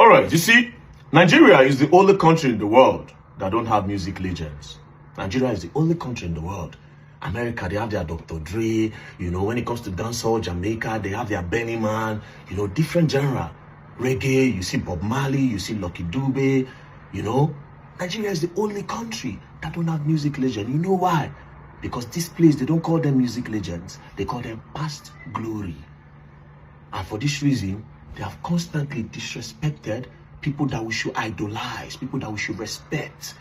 All right, you see, Nigeria is the only country in the world that don't have music legends. Nigeria is the only country in the world. America, they have their Dr. Dre. You know, when it comes to dancehall, Jamaica, they have their Benny Man. You know, different genre. Reggae, you see Bob Marley, you see Lucky Dube. You know, Nigeria is the only country that don't have music legend. You know why? Because this place, they don't call them music legends. They call them past glory. And for this reason, they have constantly disrespected people that we should idolize, people that we should respect.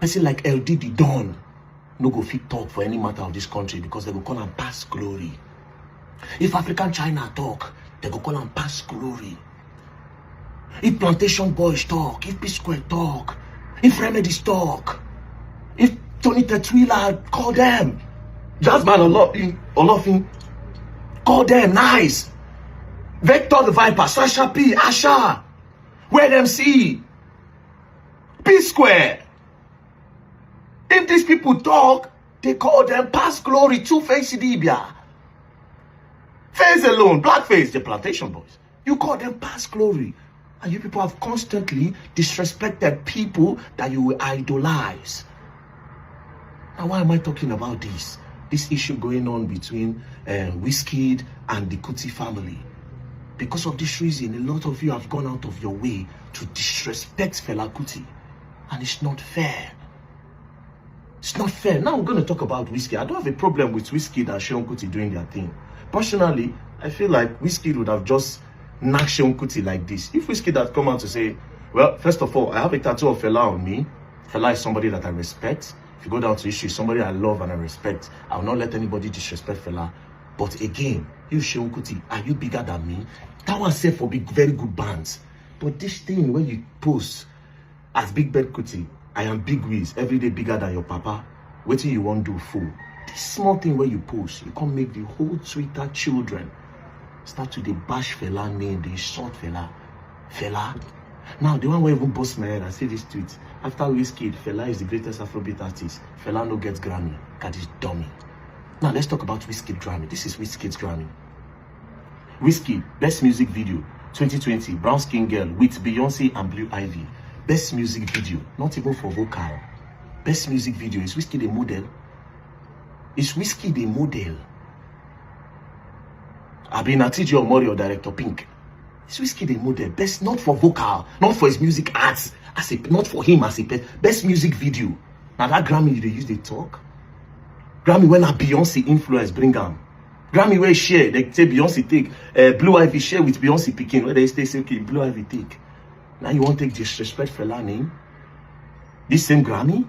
Person like LD the Don no go fit talk for any matter of this country because they go call them past glory. If African China talk, they go call them past glory. If Plantation Boys talk, if P-Square talk, if Remedies talk, if Tony Tetwila, call them. Jasmine Olofin, call them nice. Vector the Viper, Sasha P, Asha, where them see, P-Square. If these people talk, they call them past glory, Two-Face Idibia. Face alone, Blackface, the Plantation Boys. You call them past glory. And you people have constantly disrespected people that you will idolize. Now, why am I talking about this? This issue going on between Wizkid and the Kuti family. Because of this reason, a lot of you have gone out of your way to disrespect Fela Kuti. And it's not fair. It's not fair. Now I'm going to talk about Wizkid. I don't have a problem with Wizkid and Seun Kuti doing their thing. Personally, I feel like Wizkid would have just knocked Seun Kuti like this. If Wizkid had come out to say, well, first of all, I have a tattoo of Fela on me. Fela is somebody that I respect. If you go down to issue, somebody I love and I respect. I will not let anybody disrespect Fela. But again, you Seun Kuti, are you bigger than me? That one said for big, very good bands. But this thing when you post as Big Bad Kuti, I am Big Wiz, every day bigger than your papa. What do you want to do, fool? This small thing where you post, you can't make the whole Twitter children start to the bash Fela name, they insult Fela. Fela. Now, the one where even boss my head, I see this tweet. After Wizkid, Fela is the greatest Afrobeat artist. Fela no gets Grammy. God is dummy. Now, let's talk about Wizkid Grammy. This is Wizkid's Grammy. Wizkid, Best Music Video, 2020, Brown Skin Girl with Beyonce and Blue Ivy. Best Music Video, not even for vocal. Best Music Video. Is Wizkid a model? Is Wizkid a model? I've been a teacher or Mario director Pink. Is Wizkid a model? Best, not for vocal, not for his music arts, not for him as a best music video. Now that Grammy they use the talk. Grammy when a Beyonce influence bring them. Grammy where share, they say Beyonce take Blue Ivy share with Beyonce picking where they say okay, Blue Ivy take. Now you want to take disrespect Fela name? This same Grammy?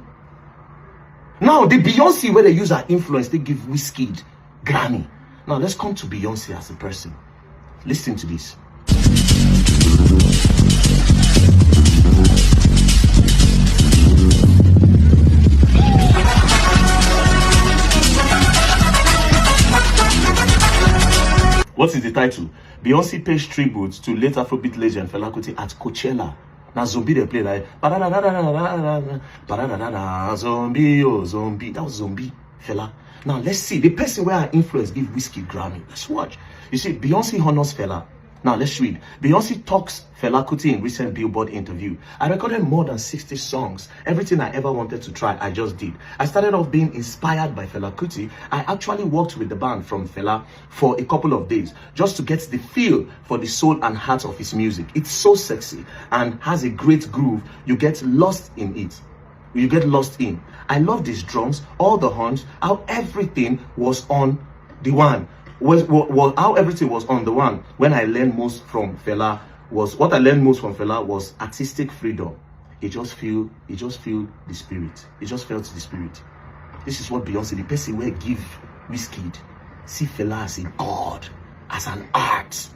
Now the Beyonce where they use her influence, they give Wizkid Grammy. Now let's come to Beyonce as a person. Listen to this. What is the title? Beyonce pays tribute to late Afrobeat legend Fela Kuti at Coachella. Now zombie they play like zombie, oh zombie. That was zombie Fela. Now let's see the person where her influence give Wizkid Grammy. Let's watch. You see, Beyonce honors Fela. Now let's read. Beyonce talks Fela Kuti in recent Billboard interview. I recorded more than 60 songs. Everything I ever wanted to try, I just did. I started off being inspired by Fela Kuti. I actually worked with the band from Fela for a couple of days just to get the feel for the soul and heart of his music. It's so sexy and has a great groove. You get lost in it. You get lost in. I love these drums, all the horns, how everything was on the one. How everything was on the one. When I learned most from Fela was what I learned most from Fela was artistic freedom. It just feel the spirit. It just felt the spirit. This is what Beyonce, the person will give Wizkid, see Fela as a god, as an art.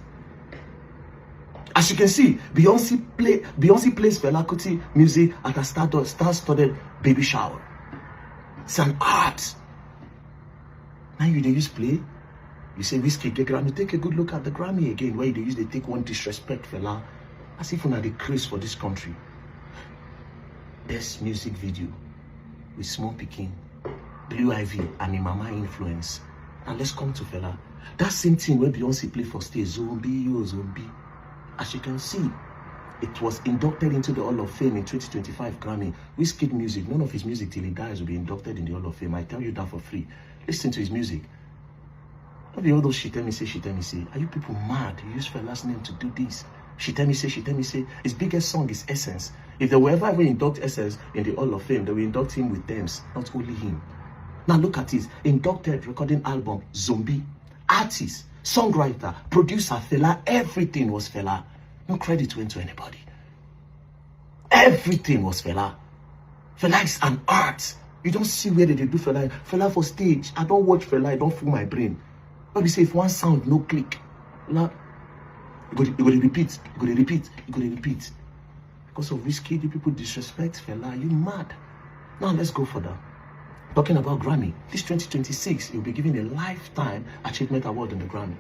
As you can see, Beyonce plays Fela Kuti music at a star-studded baby shower. It's an art. Now you they use play. You say Wizkid get Grammy. Take a good look at the Grammy again, where they take one disrespect Fela, as if una the craze for this country. Best music video with Small Pikin, Blue Ivy, and the Mama influence. And let's come to Fela. That same thing where Beyonce play for stage, zombie, oh zombie. As you can see, It was inducted into the Hall of Fame in 2025 Grammy. Wizkid music, none of his music till he dies will be inducted in the Hall of Fame. I tell you that for free. Listen to his music. Not be all those she tell me say. Are you people mad? You use Fela's name to do this. She tell me say. His biggest song is Essence. If they were ever induct Essence in the Hall of Fame, they will induct him with Thames, not only him. Now look at this. Inducted recording album, Zombie. Artist, songwriter, producer, Fela. Everything was Fela. No credit went to anybody. Everything was Fela. Fela is an art. You don't see where they do Fela. Fela for stage. I don't watch Fela. I don't fool my brain. But we say if one sound no click, you go to repeat. Because of Wizkid, you people disrespect Fela. You mad? Now let's go further. Talking about Grammy, this 2026, he'll be given a Lifetime Achievement Award in the Grammy.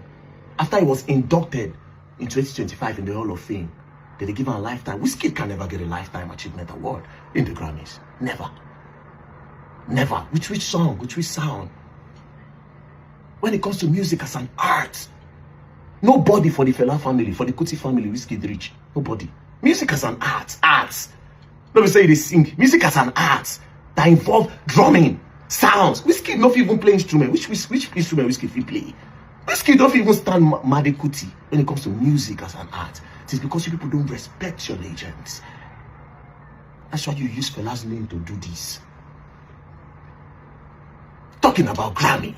After he was inducted in 2025 in the Hall of Fame, did they give him a lifetime? Wizkid can never get a Lifetime Achievement Award in the Grammys. Never. Never. Which song? Which sound? When it comes to music as an art, nobody for the Fela family, for the Kuti family, Wizkid reach. Nobody. Music as an art. Arts. Let me say they sing. Music as an art that involve drumming, sounds. Wizkid not even play instrument. Which instrument Wizkid fit play? Wizkid don't even stand Fela Kuti when it comes to music as an art. It is because you people don't respect your legends. That's why you use Fela's name to do this. Talking about Grammy.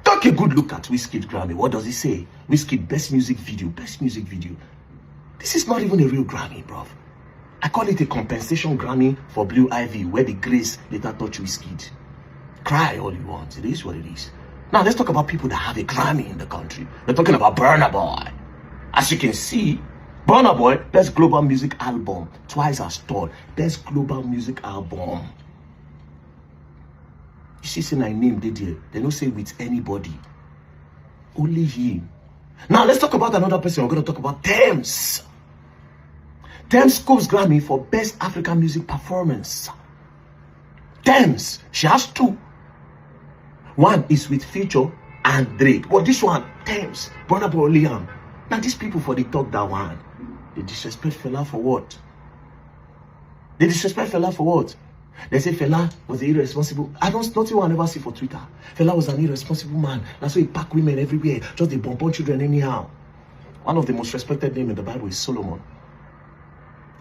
Take a good look at Wizkid Grammy. What does he say? Wizkid best music video. This is not even a real Grammy, bruv. I call it a compensation Grammy for Blue Ivy, where the grace later touch Wizkid. Cry all you want. It is what it is. Now let's talk about people that have a Grammy in the country. We're talking about Burna Boy. As you can see, Burna Boy, best global music album, twice as tall. Best global music album. You see, say my name, they don't say with anybody. Only him. Now let's talk about another person. We're going to talk about Thames. Thames scopes Grammy for Best African Music Performance. Thames, she has two. One is with Future and Drake. But this one, Thames, Burna Boy, Liam. Now these people for the talk that one, they disrespect Fela for what? They say Fela was irresponsible. Nothing one ever see for Twitter. Fela was an irresponsible man. That's why he pack women everywhere. Just they bump on children anyhow. One of the most respected names in the Bible is Solomon.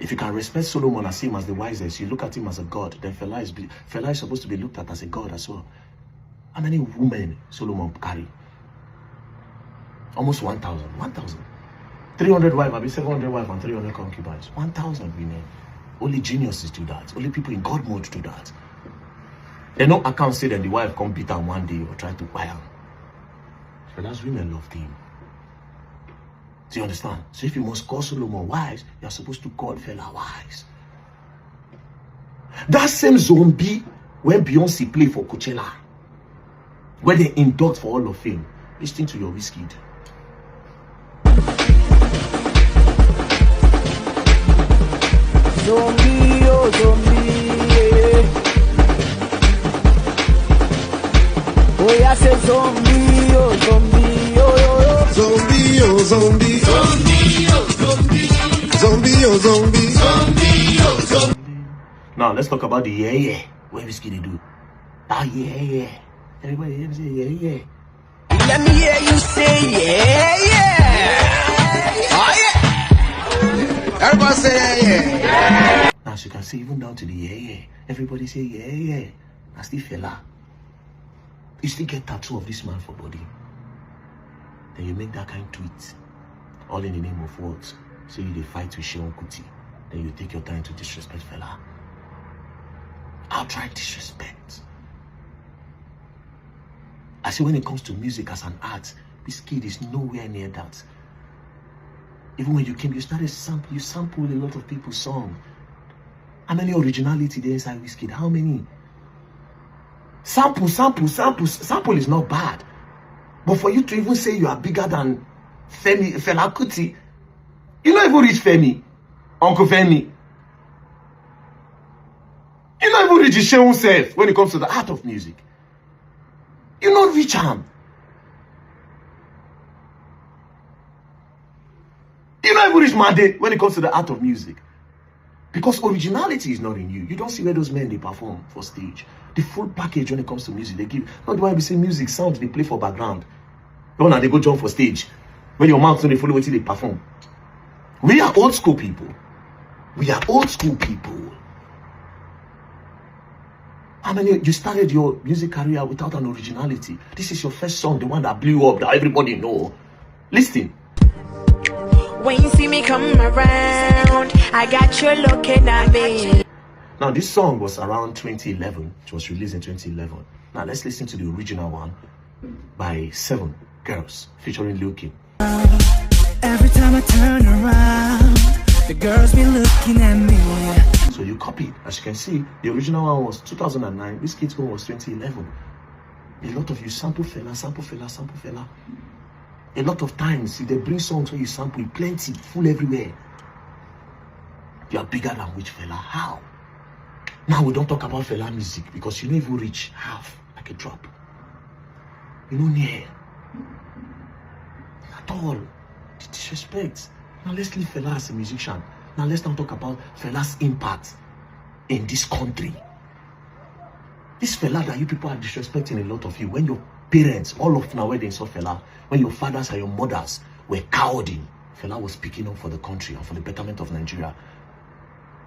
If you can respect Solomon and see him as the wisest, you look at him as a god, then Fela is supposed to be looked at as a god as well. How many women Solomon carry? Almost 1,000. 300 wives, I mean 700 wives and 300 concubines. 1,000 women. Only geniuses do that. Only people in God mode do that. There no account say that the wife come beat her one day or try to buy her. Fela's women loved him. Do you understand? So if you must call Solomon wise, you are supposed to call Fela wise. That same Zombie when Beyonce played for Coachella, where they induct for Hall of Fame. Listen to your Wizkid. Zombie, oh zombie, yeah. Oh yeah, say zombie, oh zombie, oh yo yo. Zombie, oh zombie, zombie, oh zombie, zombie, oh zombie. Now let's talk about the yeah. What Wizkid do? Ah yeah. Everybody hear me say yeah. Let me hear you say yeah. Oh yeah. Everybody say yeah. Now as you can see, even down to the yeah. Everybody say yeah. I still Fela. You still get tattoo of this man for body. Then you make that kind of tweet. All in the name of what? So you fight with Seun Kuti. Then you take your time to disrespect Fela. Outright disrespect. I say when it comes to music as an art, Wizkid is nowhere near that. Even when you came, you sampled a lot of people's songs. How many originality there inside Wizkid? How many? Sample is not bad. But for you to even say you are bigger than Fela Kuti, you don't even reach Femi, Uncle Femi. You don't even reach Seun self when it comes to the art of music. You don't reach him. You not even reach Made when it comes to the art of music. Because originality is not in you. You don't see where those men, they perform for stage. The full package when it comes to music, they give. Not why we say music, sound, they play for background. No, now they go jump for stage. When your mouth, so they follow what they perform. We are old school people. We are old school people. How many, you started your music career without an originality? This is your first song, the one that blew up, that everybody know. Listen. When you see me come around, I got you looking at me. Now, this song was around 2011. It was released in 2011. Now, let's listen to the original one by 7 Girls featuring Lil Kim. Every time I turn around, the girls be looking at me. So you copy. As you can see, the original one was 2009. Wizkid's one was 2011. A lot of you sample Fela, sample Fela, sample Fela. A lot of times, if they bring songs where you sample it, plenty, full everywhere. You are bigger than which Fela. How? Now we don't talk about Fela music because you don't even reach half, like a drop. You know, near. At all. The disrespect. Now let's leave Fela as a musician. Now let's not talk about Fela's impact in this country. This Fela that you people are disrespecting, a lot of you, when your parents, all of now where they saw Fela, when your fathers and your mothers were cowarding, Fela was speaking up for the country and for the betterment of Nigeria.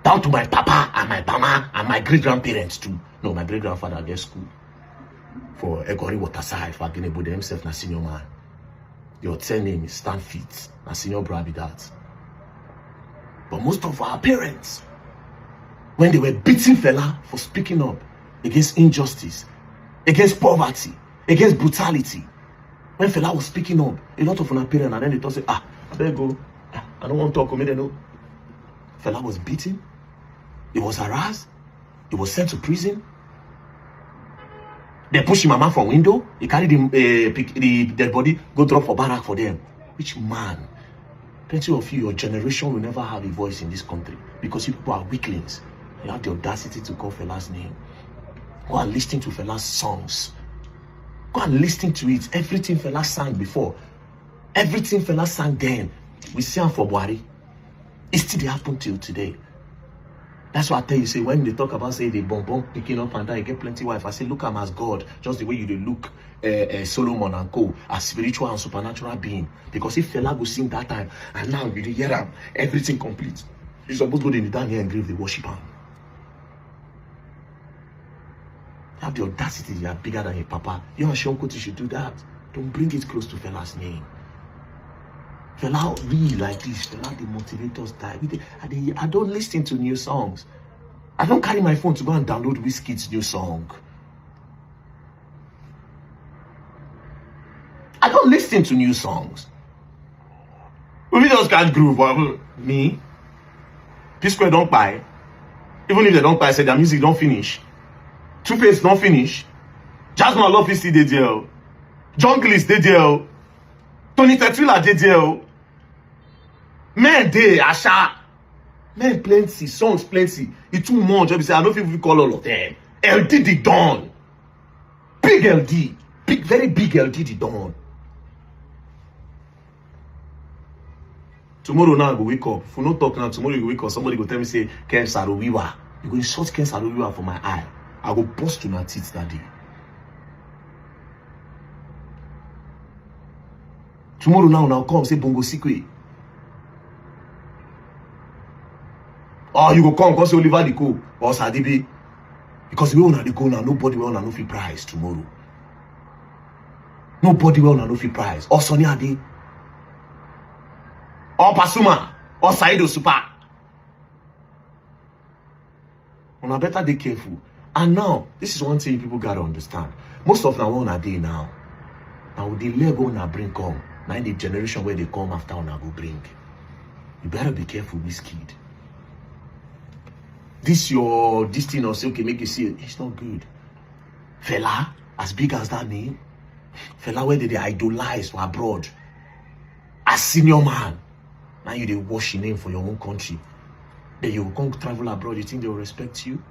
Down to my papa and my mama and my great-grandparents too. No, my great-grandfather get school for Egori Waterside for Agenebo himself na senior man. Your name is Stand Fit, na senior bro be that. But most of our parents, when they were beating Fela for speaking up against injustice, against poverty, against brutality, when Fela was speaking up, a lot of our parents, and then they thought, say, there you go, I don't want to talk, they know. Fela was beaten, he was harassed, he was sent to prison. They pushed him from window, he carried him, the dead body, go drop for barrack for them. Which man? Plenty of you, your generation will never have a voice in this country because you people are weaklings. You have the audacity to call Fela's name. Go and listen to Fela's songs. Go and listen to it. Everything Fela sang before, everything Fela sang then, we see him for Buhari. It still happen till today. That's why I tell you, say, when they talk about, say, the bonbon picking up and I get plenty wife, I say, look at him as God, just the way you look Solomon and co, as spiritual and supernatural being. Because if Fela go sing that time, and now you hear him, everything complete. You're supposed to go down here and grave the worship him. You have the audacity, you are bigger than your papa. You and Seun Kuti should do that. Don't bring it close to Fela's name. Fela really like this. Fela the motivators die. I don't listen to new songs. I don't carry my phone to go and download Wizkid's new song. I don't listen to new songs. We just can't groove. Me, P-Square don't buy. Even if they don't buy, I said their music don't finish. Two-Face don't finish. Jasmine Love is still there. Jungle is there. Tony Tetwila there. Men dey Asha. Men plenty, songs plenty. It's too much. I say I don't feel we call all of them. LD the Dawn. Big LD. Big, very big LD the Dawn. Tomorrow now I go wake up. If we not talk now, tomorrow you go wake up. Somebody go tell me say Ken Sarowiwa. You go insult Ken Sarowiwa for my eye. I go bust to my teeth that day. Tomorrow now come say Bongo Sikwe. Oh, you go come say Oliver Diko or Sadibi. Because we wanna go now, nobody will not know free prize tomorrow. Nobody will not know free prize. Or Sonny Ade. Or Pasuma. Or Saido Super. Una better be careful. And now, this is one thing people gotta understand. Most of them wanna day now. Now the Lego na bring come. Now in the generation where they come after una go bring. You better be careful, Wizkid. This thing or say, okay, make you see it. It's not good. Fela, as big as that name, Fela where they idolize for abroad. As senior man. Now you they wash your name for your own country. Then you will come travel abroad, you think they will respect you?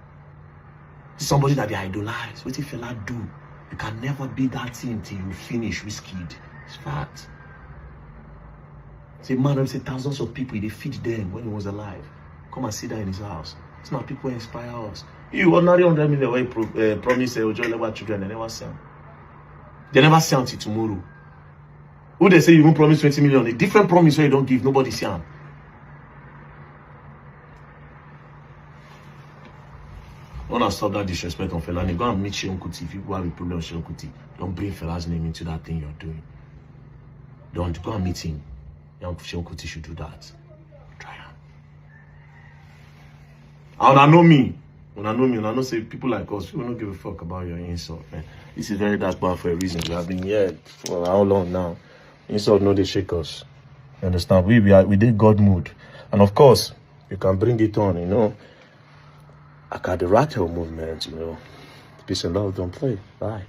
Somebody that they idolize. What if Fela do? You can never be that thing till you finish Wizkid. It's fact. Say, man, say thousands of people, they feed them when he was alive. Come and sit down in his house. It's not people who inspire us. You ordinary 100 million where he promise Ojo Lewa children, they never sell. They never sell until tomorrow. Who they say you even promise 20 million? A different promise where you don't give, nobody sell. When I stop that disrespect on Fela, go and meet Seun Kuti. If you go have a problem with Seun Kuti, don't bring Fela's name into that thing you're doing. Don't go and meet him. Seun Kuti should do that. Try him. And I know me. When I know say people like us, we don't give a fuck about your insult, man. This is very dark man for a reason. We have been here for how long now? Insult no they shake us. You understand? We did God mood. And of course, you can bring it on, you know. I got the rattle movement, you know. Peace and love, don't play. Bye.